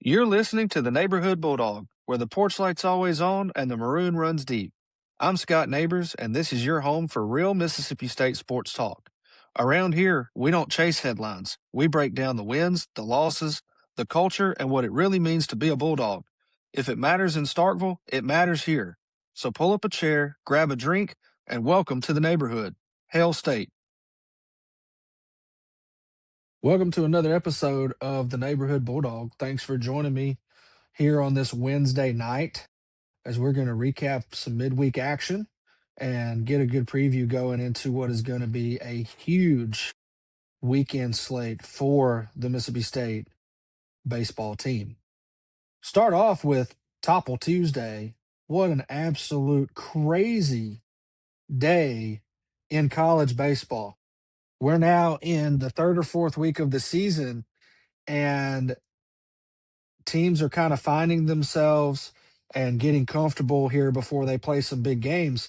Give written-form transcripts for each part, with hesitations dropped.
You're listening to the Neighborhood Bulldog, where the porch light's always on and the maroon runs deep. I'm Scott Nabors, and this is your home for real Mississippi State sports talk. Around here, we don't chase headlines. We break down the wins, the losses, the culture, and what it really means to be a Bulldog. If it matters in Starkville, it matters here. So pull up a chair, grab a drink, and welcome to the neighborhood. Hail State. Welcome to another episode of the Neighborhood Bulldog. Thanks for joining me here on this Wednesday night as we're going to recap some midweek action and get a good preview going into what is going to be a huge weekend slate for the Mississippi State baseball team. Start off with Topple Tuesday. What an absolute crazy day in college baseball. We're now in the third or fourth week of the season, and teams are kind of finding themselves and getting comfortable here before they play some big games.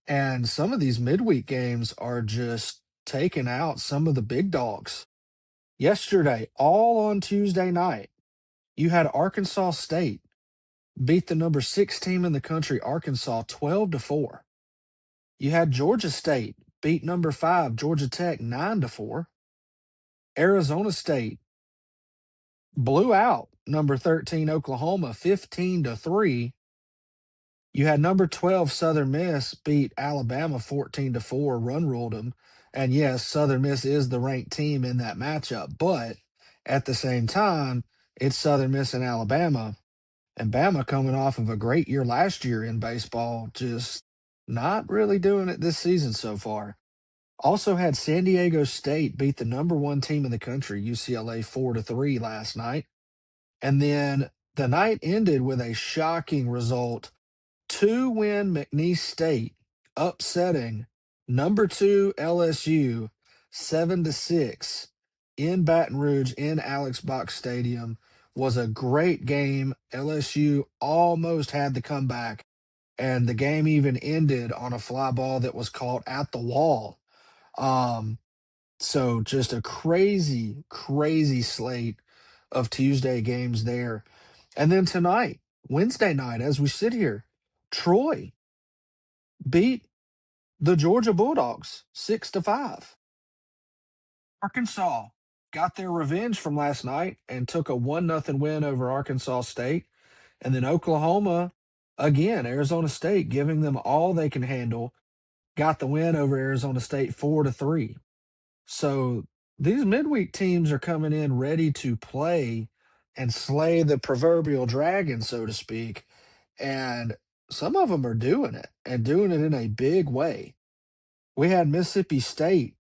And some of these midweek games are just taking out some of the big dogs. Yesterday, all on Tuesday night, you had Arkansas State beat the number 6 team in the country, Arkansas, 12-4. You had Georgia State beat number 5, Georgia Tech, 9-4. Arizona State blew out number 13 Oklahoma 15-3. You had number 12 Southern Miss beat Alabama 14-4, run ruled them. And yes, Southern Miss is the ranked team in that matchup, but at the same time, it's Southern Miss and Alabama. And Bama coming off of a great year last year in baseball, just not really doing it this season so far. Also had San Diego State beat the number 1 team in the country, UCLA, 4-3 last night. And then the night ended with a shocking result. 2-win McNeese State upsetting number 2 LSU 7-6 in Baton Rouge in Alex Box Stadium. Was a great game. LSU almost had the comeback, and the game even ended on a fly ball that was caught at the wall. So just a crazy, crazy slate of Tuesday games there. And then tonight, Wednesday night, as we sit here, Troy beat the Georgia Bulldogs 6-5. Arkansas got their revenge from last night and took a 1-0 win over Arkansas State. And then Oklahoma, again, Arizona State giving them all they can handle, got the win over Arizona State 4-3. So these midweek teams are coming in ready to play and slay the proverbial dragon, so to speak. And some of them are doing it and doing it in a big way. We had Mississippi State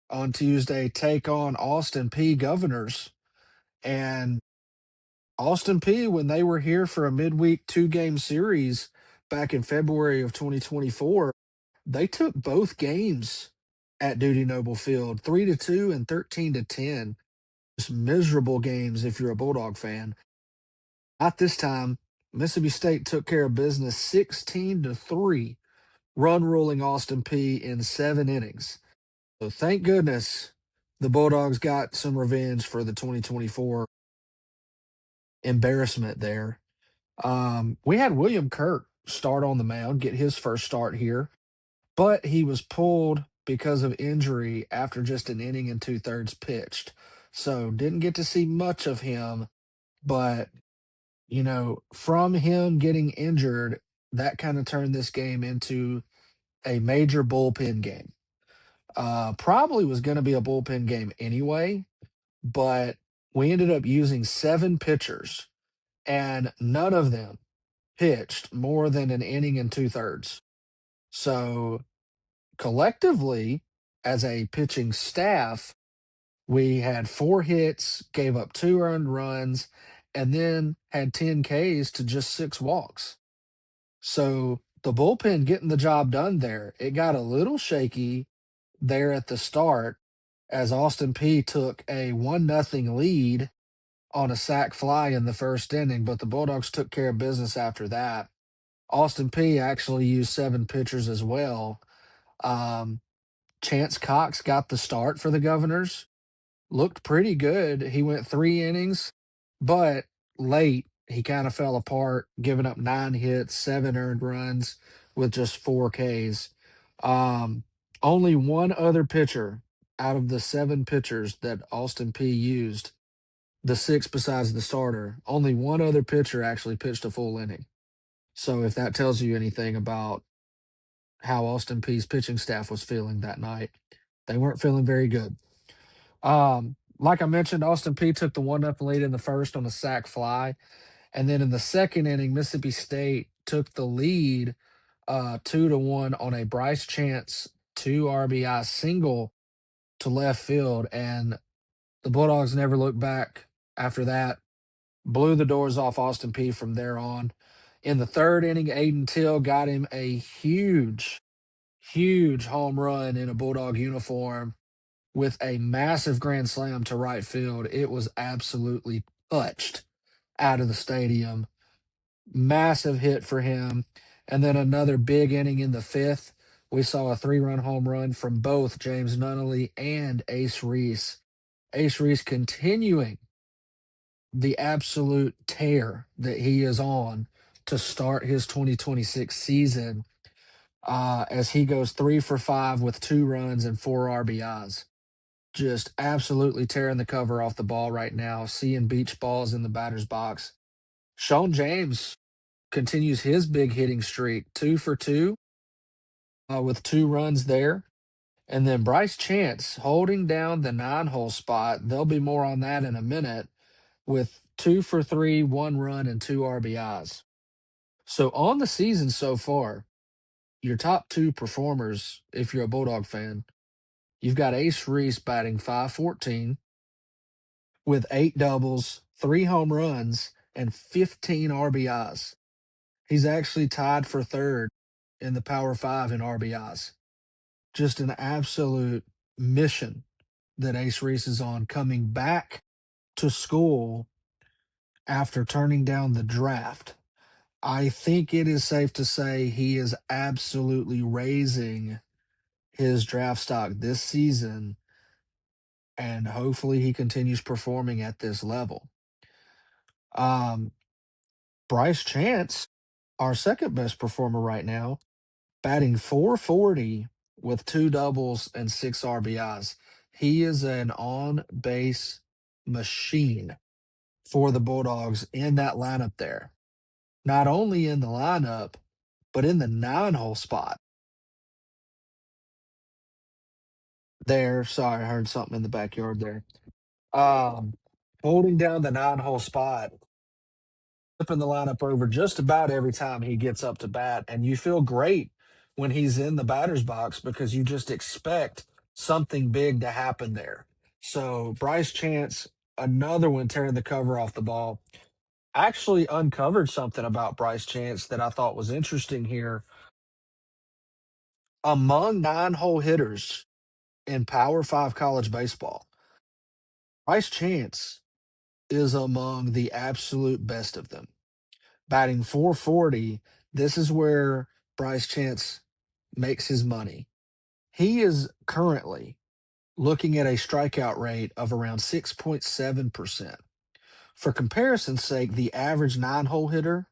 on Tuesday take on Austin P Governors. And Austin P, when they were here for a midweek 2-game series back in February of 2024, they took both games at Duty Noble Field, 3-2 and 13-10. Just miserable games if you're a Bulldog fan. Not this time. Mississippi State took care of business 16-3, run ruling Austin P in 7 innings. So thank goodness the Bulldogs got some revenge for the 2024 embarrassment there. We had William Kirk start on the mound, get his first start here, but he was pulled because of injury after just an inning and 2/3 pitched. So didn't get to see much of him, but from him getting injured, that kind of turned this game into a major bullpen game. Probably was going to be a bullpen game anyway, but we ended up using 7 pitchers, and none of them pitched more than an inning and 2/3. So collectively, as a pitching staff, we had 4 hits, gave up 2 earned runs, and then had 10 Ks to just 6 walks. So the bullpen getting the job done there. It got a little shaky there at the start as Austin P took a 1-0 lead on a sac fly in the first inning, but the Bulldogs took care of business after that. Austin P actually used 7 pitchers as well. Chance Cox got the start for the Governors. Looked pretty good. He went 3 innings, but late, he kind of fell apart, giving up 9 hits, 7 earned runs with just 4 Ks. Um, Only one other pitcher out of the 7 pitchers that Austin P used, the six besides the starter, only one other pitcher actually pitched a full inning. So if that tells you anything about how Austin P's pitching staff was feeling that night, they weren't feeling very good. Like I mentioned, Austin P took the 1-0 lead in the first on a sac fly. And then in the second inning, Mississippi State took the lead 2-1 on a Bryce Chance 2 RBI single to left field. And the Bulldogs never looked back after that, blew the doors off Austin P from there on. In the third inning, Aiden Till got him a huge home run in a Bulldog uniform with a massive grand slam to right field. It was absolutely touched out of the stadium. Massive hit for him. And then another big inning in the fifth. We saw a 3-run home run from both James Nunnally and Ace Reese. Ace Reese continuing the absolute tear that he is on to start his 2026 season, as he goes 3 for 5 with 2 runs and 4 RBIs. Just absolutely tearing the cover off the ball right now, seeing beach balls in the batter's box. Sean James continues his big hitting streak, 2 for 2 with 2 runs there. And then Bryce Chance holding down the 9-hole spot. There'll be more on that in a minute, with 2 for 3, 1 run, and 2 RBIs. So on the season so far, your top two performers, if you're a Bulldog fan, you've got Ace Reese batting 514 with 8 doubles, 3 home runs, and 15 RBIs. He's actually tied for third in the Power Five in RBIs. Just an absolute mission that Ace Reese is on, coming back to school after turning down the draft. I think it is safe to say he is absolutely raising his draft stock this season, and hopefully he continues performing at this level. Um, Bryce Chance, our second best performer right now, batting 440 with 2 doubles and 6 RBIs. He is an on base machine for the Bulldogs in that lineup there. Not only in the lineup, but in the 9-hole spot there. Sorry, I heard something in the backyard there. Um, Holding down the 9-hole spot, flipping the lineup over just about every time he gets up to bat. And you feel great when he's in the batter's box because you just expect something big to happen there. So Bryce Chance, another one tearing the cover off the ball. Actually uncovered something about Bryce Chance that I thought was interesting here. Among 9-hole hitters in Power Five college baseball, Bryce Chance is among the absolute best of them. Batting 440, this is where Bryce Chance makes his money. He is currently looking at a strikeout rate of around 6.7%. For comparison's sake, the average 9-hole hitter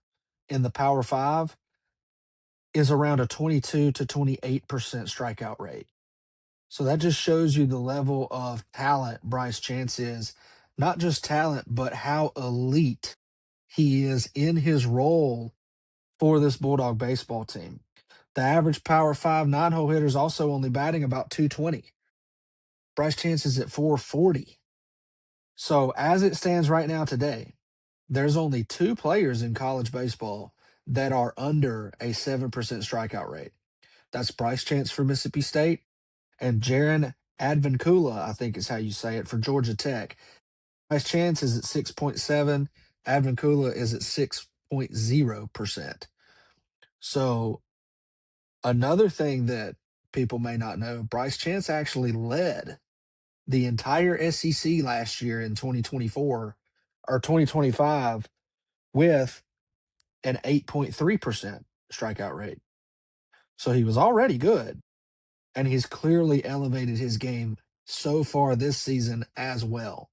in the Power Five is around a 22 to 28% strikeout rate. So that just shows you the level of talent Bryce Chance is. Not just talent, but how elite he is in his role for this Bulldog baseball team. The average Power Five 9-hole hitter is also only batting about 220. Bryce Chance is at 440. So as it stands right now today, there's only 2 players in college baseball that are under a 7% strikeout rate. That's Bryce Chance for Mississippi State and Jaron Advincula, I think is how you say it, for Georgia Tech. Bryce Chance is at 6.7. Advincula is at 6.0%. So another thing that people may not know, Bryce Chance actually led the entire SEC last year in 2024 or 2025 with an 8.3% strikeout rate. So he was already good, and he's clearly elevated his game so far this season as well.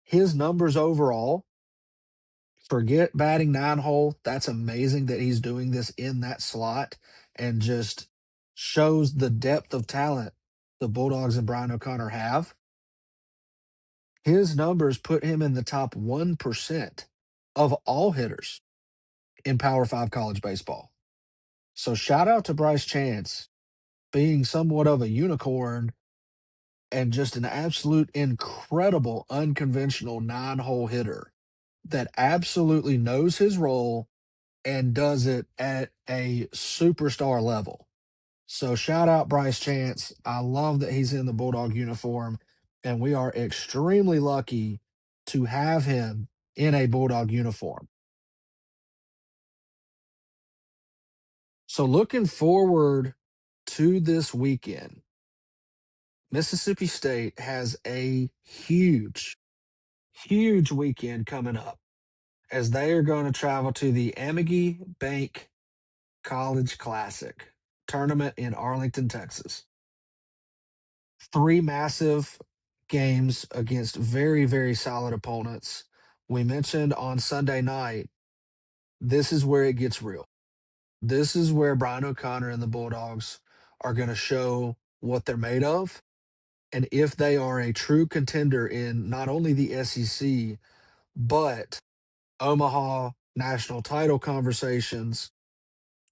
His numbers overall Forget batting 9 hole. That's amazing that he's doing this in that slot and just shows the depth of talent the Bulldogs and Brian O'Connor have. His numbers put him in the top 1% of all hitters in Power Five college baseball. So shout out to Bryce Chance being somewhat of a unicorn and just an absolute incredible unconventional 9 hole hitter that absolutely knows his role and does it at a superstar level. So shout out Bryce Chance. I love that he's in the Bulldog uniform, and we are extremely lucky to have him in a Bulldog uniform. So looking forward to this weekend, Mississippi State has a huge weekend coming up as they are going to travel to the Amegy Bank College Classic tournament in Arlington, Texas. Three massive games against very solid opponents. We mentioned on Sunday night, this is where it gets real. This is where Brian O'Connor and the Bulldogs are going to show what they're made of and if they are a true contender in not only the SEC, but Omaha national title conversations.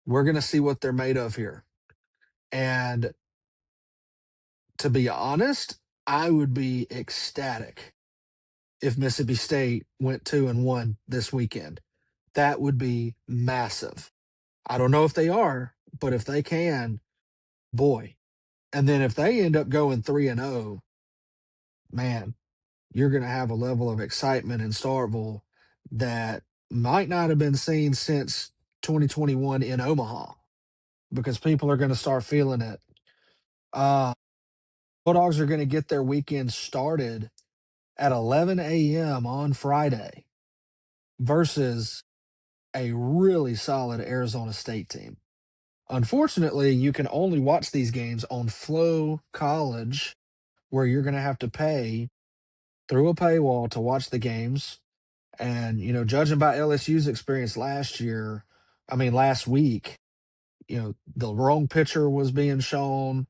We're going to see what they're made of here. And to be honest, I would be ecstatic if Mississippi State went 2-1 this weekend. That would be massive. I don't know if they are, but if they can, boy. And then if they end up going 3-0, man, you're going to have a level of excitement in Starkville that might not have been seen since 2021 in Omaha because people are going to start feeling it. Uh, Bulldogs are going to get their weekend started at 11 a.m. on Friday versus a really solid Arizona State team. Unfortunately, you can only watch these games on Flow College, where you're going to have to pay through a paywall to watch the games. And, judging by LSU's experience last week, the wrong pitcher was being shown.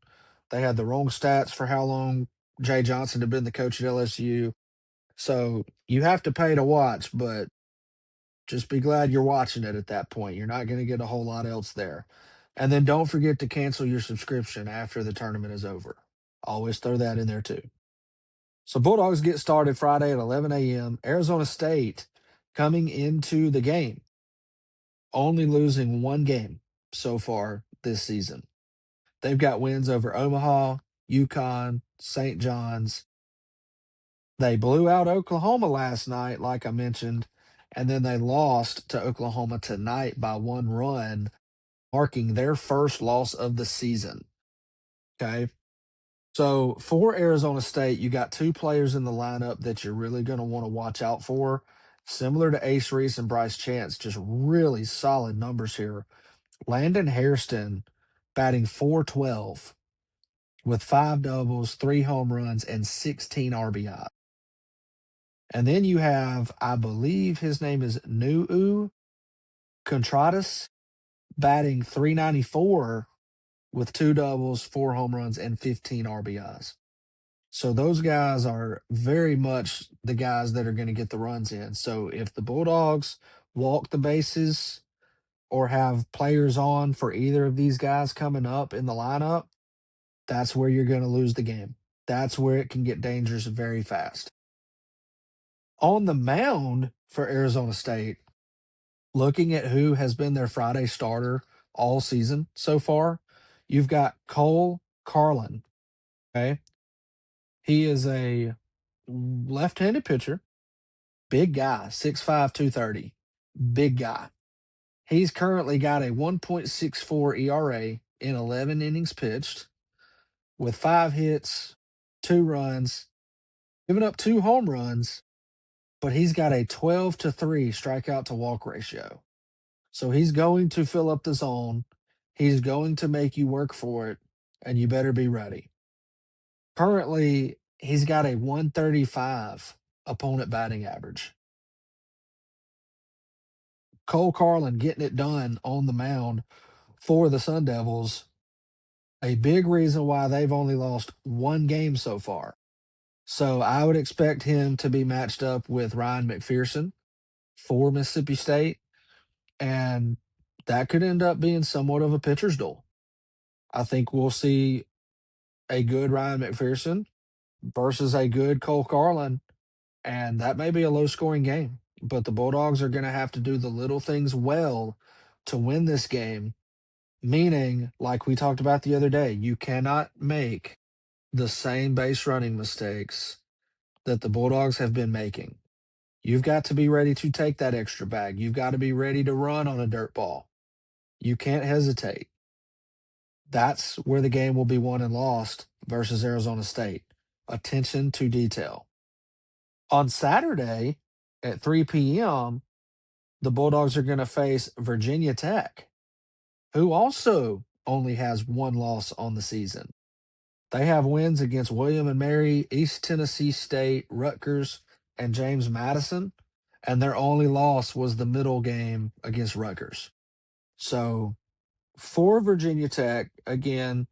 They had the wrong stats for how long Jay Johnson had been the coach at LSU. So you have to pay to watch, but just be glad you're watching it at that point. You're not going to get a whole lot else there. And then don't forget to cancel your subscription after the tournament is over. Always throw that in there too. So Bulldogs get started Friday at 11 a.m. Arizona State coming into the game, only losing one game so far this season. They've got wins over Omaha, UConn, St. John's. They blew out Oklahoma last night, like I mentioned, and then they lost to Oklahoma tonight by 1 run, marking their first loss of the season. Okay. So for Arizona State, you got two players in the lineup that you're really going to want to watch out for. Similar to Ace Reese and Bryce Chance, just really solid numbers here. Landon Hairston batting 412 with 5 doubles, 3 home runs, and 16 RBI. And then you have, I believe his name is Nuu Contreras, batting 394 with 2 doubles, 4 home runs, and 15 RBIs. So those guys are very much the guys that are going to get the runs in. So if the Bulldogs walk the bases or have players on for either of these guys coming up in the lineup, that's where you're going to lose the game. That's where it can get dangerous very fast. On the mound for Arizona State, looking at who has been their Friday starter all season so far, you've got Cole Carlin. Okay. He is a left handed pitcher, big guy, 6'5, 230. Big guy. He's currently got a 1.64 ERA in 11 innings pitched with 5 hits, 2 runs, giving up 2 home runs, but he's got a 12-3 strikeout to walk ratio. So he's going to fill up the zone. He's going to make you work for it, and you better be ready. Currently, he's got a 135 opponent batting average. Cole Carlin getting it done on the mound for the Sun Devils, a big reason why they've only lost one game so far. So I would expect him to be matched up with Ryan McPherson for Mississippi State, and that could end up being somewhat of a pitcher's duel. I think we'll see a good Ryan McPherson versus a good Cole Carlin, and that may be a low scoring game. But the Bulldogs are going to have to do the little things well to win this game, meaning, like we talked about the other day, you cannot make the same base running mistakes that the Bulldogs have been making. You've got to be ready to take that extra bag. You've got to be ready to run on a dirt ball. You can't hesitate. That's where the game will be won and lost versus Arizona State. Attention to detail. On Saturday at 3 p.m., the Bulldogs are going to face Virginia Tech, who also only has one loss on the season. They have wins against William and Mary, East Tennessee State, Rutgers, and James Madison, and their only loss was the middle game against Rutgers. So for Virginia Tech, again,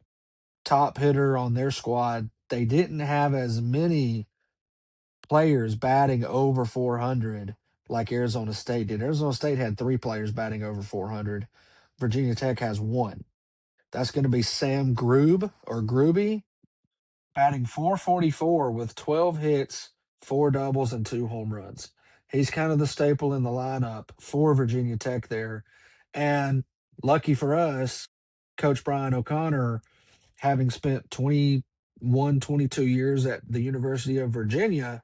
top hitter on their squad, they didn't have as many players batting over 400 like Arizona State did. Arizona State had three players batting over 400. Virginia Tech has one. That's going to be Sam Grube or Gruby, batting 444 with 12 hits, four doubles, and two home runs. He's kind of the staple in the lineup for Virginia Tech there. And lucky for us, Coach Brian O'Connor, having spent 21, 22 years at the University of Virginia,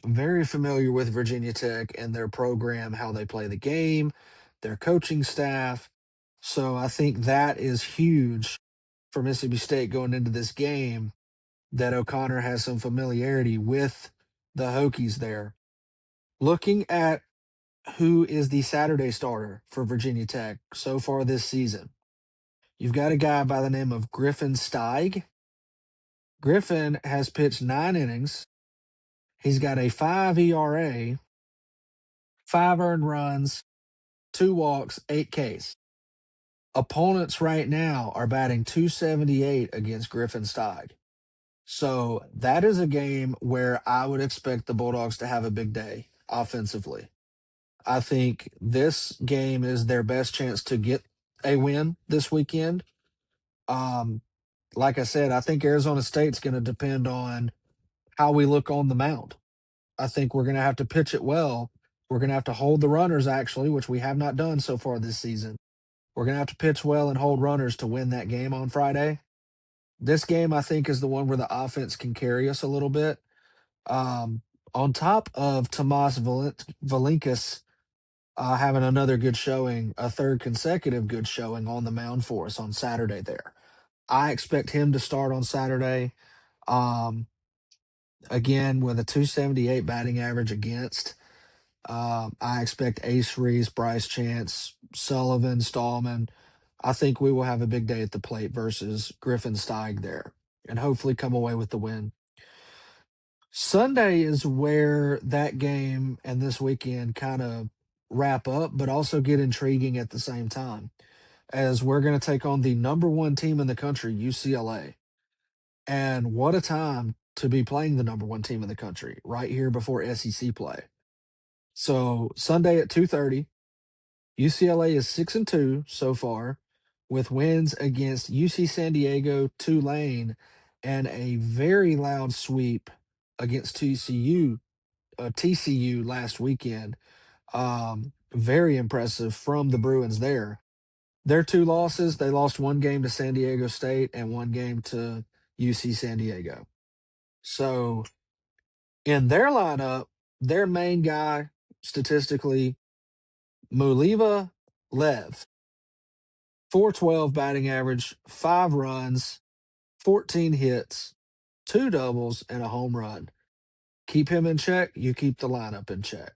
very familiar with Virginia Tech and their program, how they play the game, their coaching staff. So I think that is huge for Mississippi State going into this game, that O'Connor has some familiarity with the Hokies there. Looking at who is the Saturday starter for Virginia Tech so far this season, you've got a guy by the name of Griffin Steig. Griffin has pitched 9 innings. He's got a 5 ERA, 5 earned runs, 2 walks, 8 Ks. Opponents right now are batting 278 against Griffin Steig. So that is a game where I would expect the Bulldogs to have a big day offensively. I think this game is their best chance to get a win this weekend. Um, like I said, I think Arizona State's going to depend on how we look on the mound. I think we're going to have to pitch it well. We're going to have to hold the runners, actually, which we have not done so far this season. We're going to have to pitch well and hold runners to win that game on Friday. This game, I think, is the one where the offense can carry us a little bit. Um, on top of Tomas Valinkas having another good showing, a third consecutive good showing on the mound for us on Saturday there. I expect him to start on Saturday. Um, again, with a 278 batting average against. I expect Ace Reese, Bryce Chance, Sullivan, Stallman. I think we will have a big day at the plate versus Griffin Steig there and hopefully come away with the win. Sunday is where that game and this weekend kind of wrap up, but also get intriguing at the same time, as we're going to take on the number one team in the country, UCLA. And what a time to be playing the number one team in the country right here before SEC play. So Sunday at 2:30, UCLA is 6-2 so far, with wins against UC San Diego, Tulane, and a very loud sweep against TCU last weekend. Very impressive from the Bruins there. Their two losses, they lost one game to San Diego State and one game to UC San Diego. So in their lineup, their main guy, statistically, Muliva Lev, 412 batting average, 5 runs, 14 hits, two doubles, and a home run. Keep him in check, you keep the lineup in check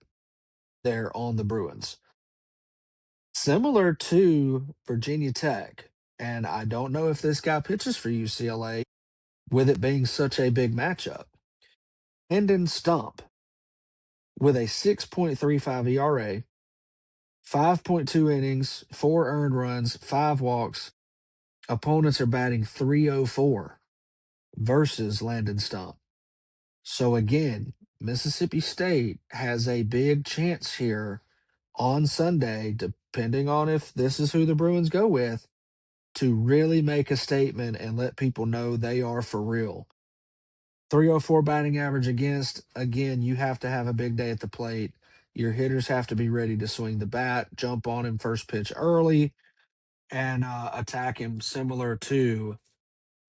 there on the Bruins. Similar to Virginia Tech, and I don't know if this guy pitches for UCLA with it being such a big matchup. Hendon Stump with a 6.35 ERA, 5.2 innings, 4 earned runs, 5 walks. Opponents are batting 304 versus Landon Stump. So again, Mississippi State has a big chance here on Sunday, depending on if this is who the Bruins go with, to really make a statement and let people know they are for real. 304 batting average against, again, you have to have a big day at the plate. Your hitters have to be ready to swing the bat, jump on him first pitch early, and attack him similar to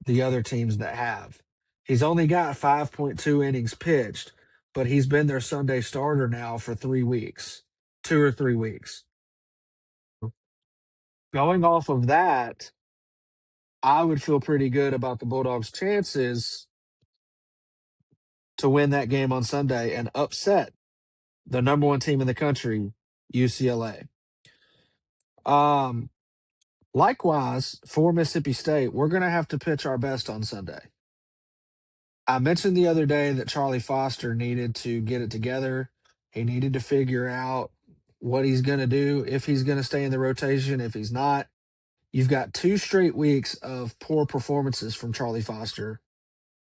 the other teams that have. He's only got 5.2 innings pitched, but he's been their Sunday starter now for 3 weeks, 2 or 3 weeks. Going off of that, I would feel pretty good about the Bulldogs' chances to win that game on Sunday and upset the number one team in the country, UCLA. Um, Likewise, for Mississippi State, we're going to have to pitch our best on Sunday. I mentioned the other day that Charlie Foster needed to get it together. He needed to figure out what he's going to do, if he's going to stay in the rotation, if he's not. You've got 2 straight weeks of poor performances from Charlie Foster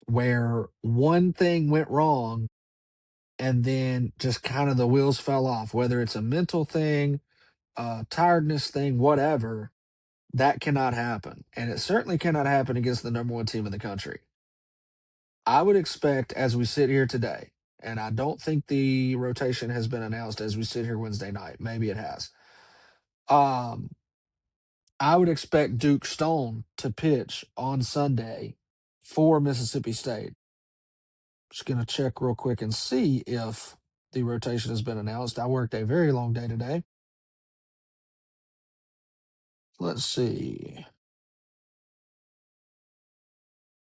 where one thing went wrong and then just kind of the wheels fell off, whether it's a mental thing, a tiredness thing, whatever. That cannot happen. And it certainly cannot happen against the number one team in the country. I would expect as we sit here today, and I don't think the rotation has been announced as we sit here Wednesday night. Maybe it has. Um, I would expect Duke Stone to pitch on Sunday for Mississippi State. Just going to check real quick and see if the rotation has been announced. I worked a very long day today. Let's see.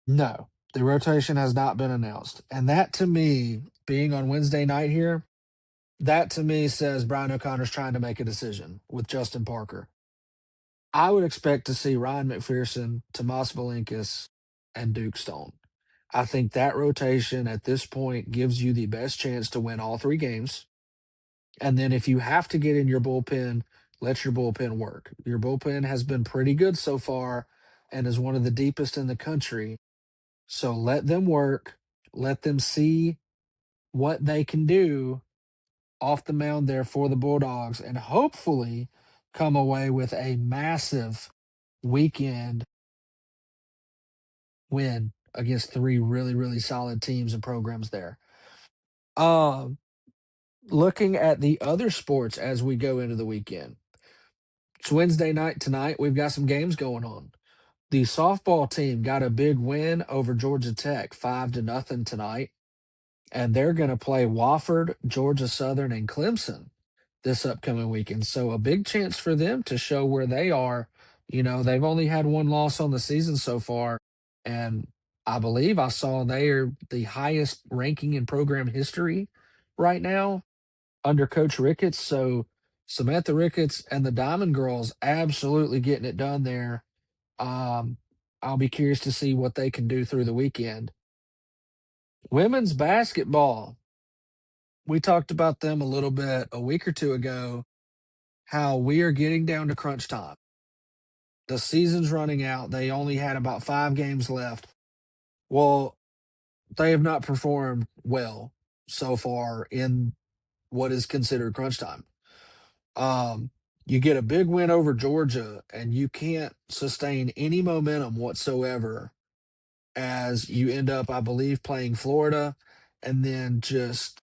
No, the rotation has not been announced. And that to me, being on Wednesday night here, that to me says Brian O'Connor's trying to make a decision with Justin Parker. I would expect to see Ryan McPherson, Tomas Valinkis, and Duke Stone. I think that rotation at this point gives you the best chance to win all 3 games. And then if you have to get in your bullpen, let your bullpen work. Your bullpen has been pretty good so far and is one of the deepest in the country. So let them work, let them see what they can do off the mound there for the Bulldogs, and hopefully come away with a massive weekend win against 3 really solid teams and programs there. Um, Looking at the other sports as we go into the weekend, it's Wednesday night tonight. We've got some games going on. The softball team got a big win over Georgia Tech, 5-0 tonight, and they're going to play Wofford, Georgia Southern, and Clemson this upcoming weekend. So a big chance for them to show where they are. You know, they've only had one loss on the season so far, and I believe I saw they are the highest ranking in program history right now under Coach Ricketts. So Samantha Ricketts and the Diamond Girls absolutely getting it done there. Um, I'll be curious to see what they can do through the weekend. Women's basketball. We talked about them a little bit a week or two ago, how we are getting down to crunch time. The season's running out. They only had about 5 games left. Well, they have not performed well so far in what is considered crunch time. Um, you get a big win over Georgia, and you can't sustain any momentum whatsoever as you end up, I believe, playing Florida and then just,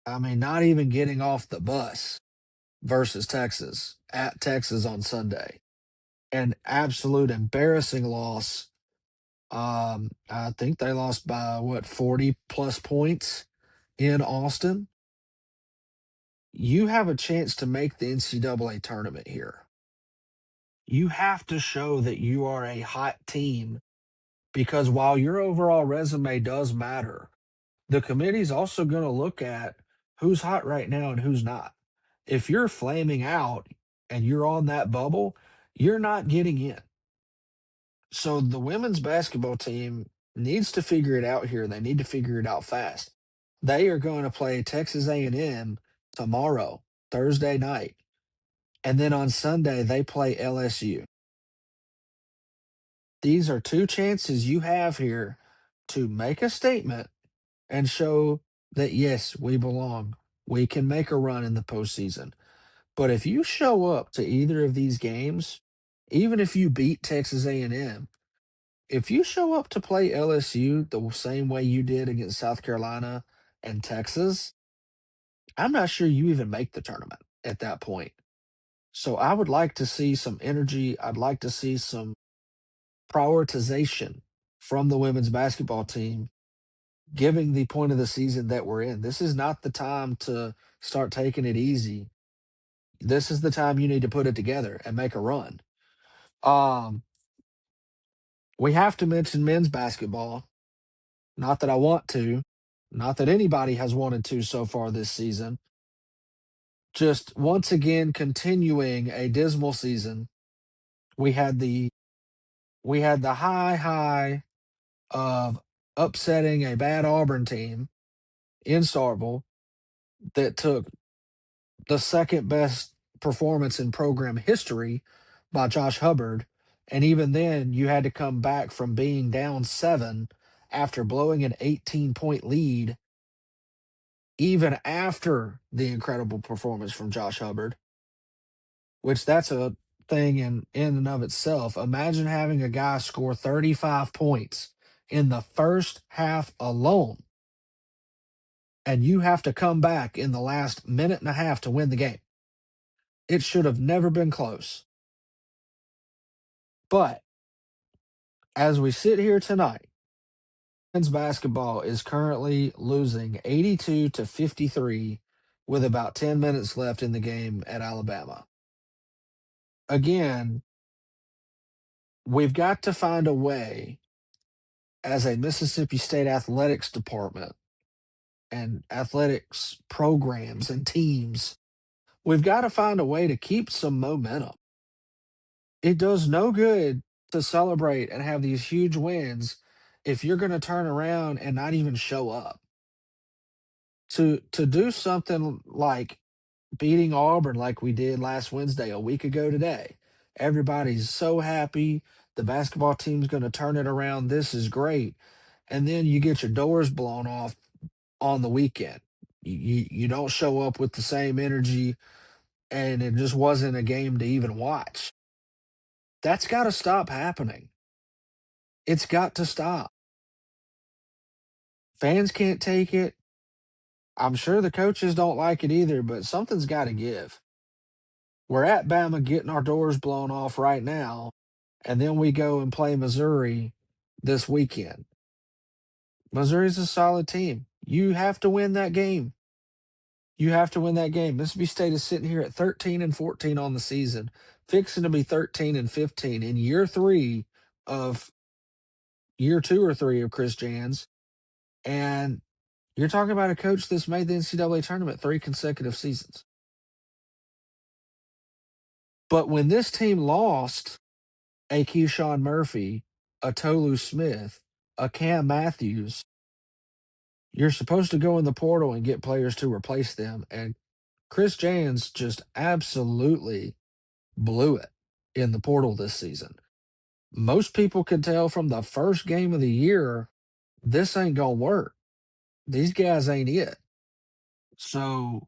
I mean, not even getting off the bus versus Texas at Texas on Sunday. An absolute embarrassing loss. I think they lost by what, 40 plus points in Austin. You have a chance to make the NCAA tournament here. You have to show that you are a hot team because while your overall resume does matter, the committee's also going to look at who's hot right now and who's not. If you're flaming out and you're on that bubble, you're not getting in. So the women's basketball team needs to figure it out here. They need to figure it out fast. They are going to play Texas A&M tomorrow, Thursday night. And then on Sunday, they play LSU. These are two chances you have here to make a statement and show that, yes, we belong. We can make a run in the postseason. But if you show up to either of these games, even if you beat Texas A&M, if you show up to play LSU the same way you did against South Carolina and Texas, I'm not sure you even make the tournament at that point. So I would like to see some energy. I'd like to see some prioritization from the women's basketball team, giving the point of the season that we're in. This is not the time to start taking it easy. This is the time you need to put it together and make a run. Um, we have to mention men's basketball. Not that I want to, not that anybody has wanted to so far this season. Just once again continuing a dismal season. We had the high of upsetting a bad Auburn team in Starkville that took the second best performance in program history by Josh Hubbard. And even then, you had to come back from being down 7 after blowing an 18-point lead, even after the incredible performance from Josh Hubbard, which that's a thing in and of itself. Imagine having a guy score 35 points in the first half alone, and you have to come back in the last minute and a half to win the game. It should have never been close. But as we sit here tonight, men's basketball is currently losing 82 to 53 with about 10 minutes left in the game at Alabama. Again, we've got to find a way as a Mississippi State athletics department and athletics programs and teams. We've got to find a way to keep some momentum. It does no good to celebrate and have these huge wins if you're going to turn around and not even show up. To do something like beating Auburn like we did last Wednesday, a week ago today. Everybody's so happy. The basketball team's going to turn it around. This is great. And then you get your doors blown off on the weekend. You don't show up with the same energy, and it just wasn't a game to even watch. That's got to stop happening. It's got to stop. Fans can't take it. I'm sure the coaches don't like it either, but something's got to give. We're at Bama getting our doors blown off right now, and then we go and play Missouri this weekend. Missouri's a solid team. You have to win that game. You have to win that game. Mississippi State is sitting here at 13 and 14 on the season, fixing to be 13 and 15 in year 2 or 3 of Chris Jans. And you're talking about a coach that's made the NCAA tournament 3 consecutive seasons. But when this team lost a Keyshawn Murphy, a Tolu Smith, a Cam Matthews, you're supposed to go in the portal and get players to replace them. And Chris Jans just absolutely blew it in the portal this season. Most people could tell from the first game of the year, this ain't going to work. These guys ain't it. So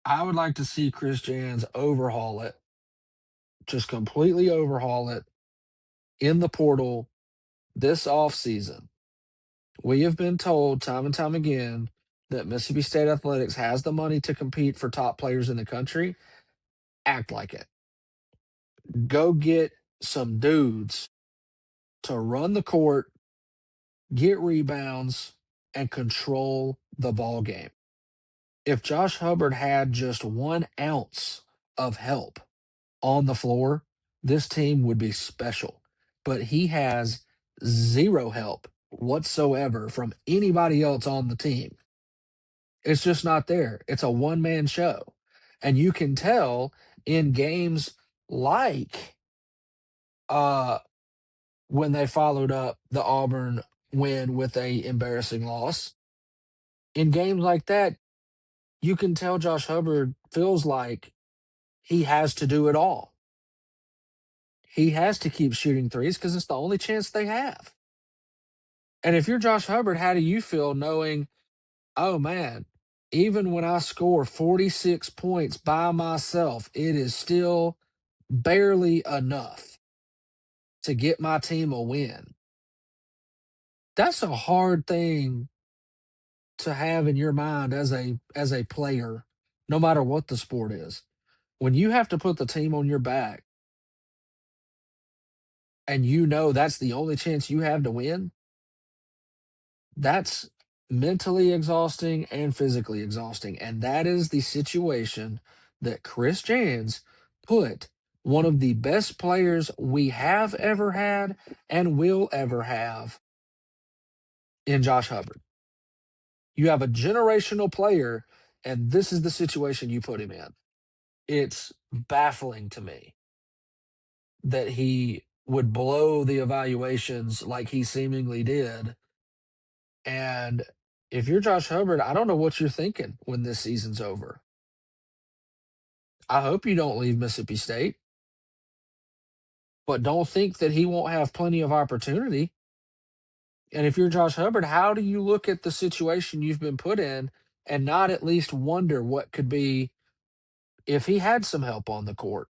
I would like to see Chris Jans overhaul it, just completely overhaul it in the portal this offseason. We have been told time and time again that Mississippi State Athletics has the money to compete for top players in the country. Act like it. Go get some dudes to run the court, get rebounds, and control the ball game. If Josh Hubbard had just 1 ounce of help on the floor, this team would be special. But he has zero help whatsoever from anybody else on the team. It's just not there. It's a one-man show. And you can tell in games like uh when they followed up the Auburn win with a embarrassing loss. In games like that, you can tell Josh Hubbard feels like he has to do it all. He has to keep shooting threes because it's the only chance they have. And if you're Josh Hubbard, how do you feel knowing, oh man, even when I score 46 points by myself, it is still barely enough to get my team a win? That's a hard thing to have in your mind as a player, no matter what the sport is. When you have to put the team on your back and you know that's the only chance you have to win, that's mentally exhausting and physically exhausting. And that is the situation that Chris Jans put one of the best players we have ever had and will ever have in Josh Hubbard. You have a generational player, and this is the situation you put him in. It's baffling to me that he would blow the evaluations like he seemingly did. And if you're Josh Hubbard, I don't know what you're thinking when this season's over. I hope you don't leave Mississippi State, but don't think that he won't have plenty of opportunity. And if you're Josh Hubbard, how do you look at the situation you've been put in and not at least wonder what could be if he had some help on the court?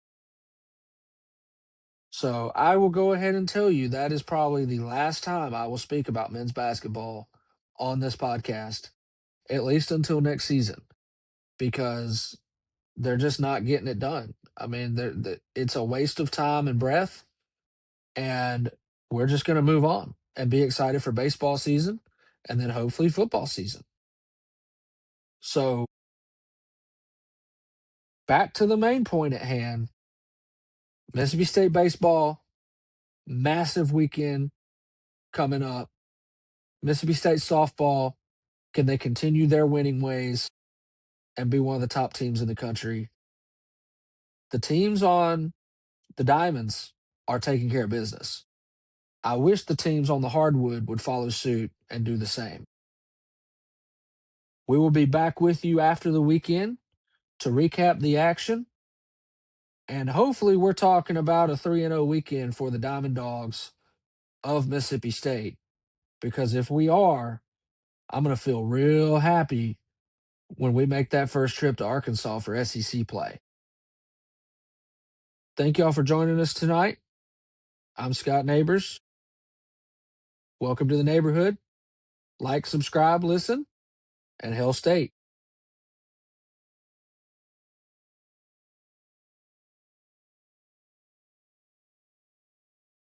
So I will go ahead and tell you that is probably the last time I will speak about men's basketball on this podcast, at least until next season, because they're just not getting it done. I mean, it's a waste of time and breath, and we're just going to move on and be excited for baseball season and then hopefully football season. So back to the main point at hand, Mississippi State baseball, massive weekend coming up. Mississippi State softball, can they continue their winning ways and be one of the top teams in the country? The teams on the diamonds are taking care of business. I wish the teams on the hardwood would follow suit and do the same. We will be back with you after the weekend to recap the action. And hopefully, we're talking about a 3-0 weekend for the Diamond Dogs of Mississippi State. Because if we are, I'm going to feel real happy when we make that first trip to Arkansas for SEC play. Thank y'all for joining us tonight. I'm Scott Nabors. Welcome to the neighborhood. Like, subscribe, listen, and Hell State.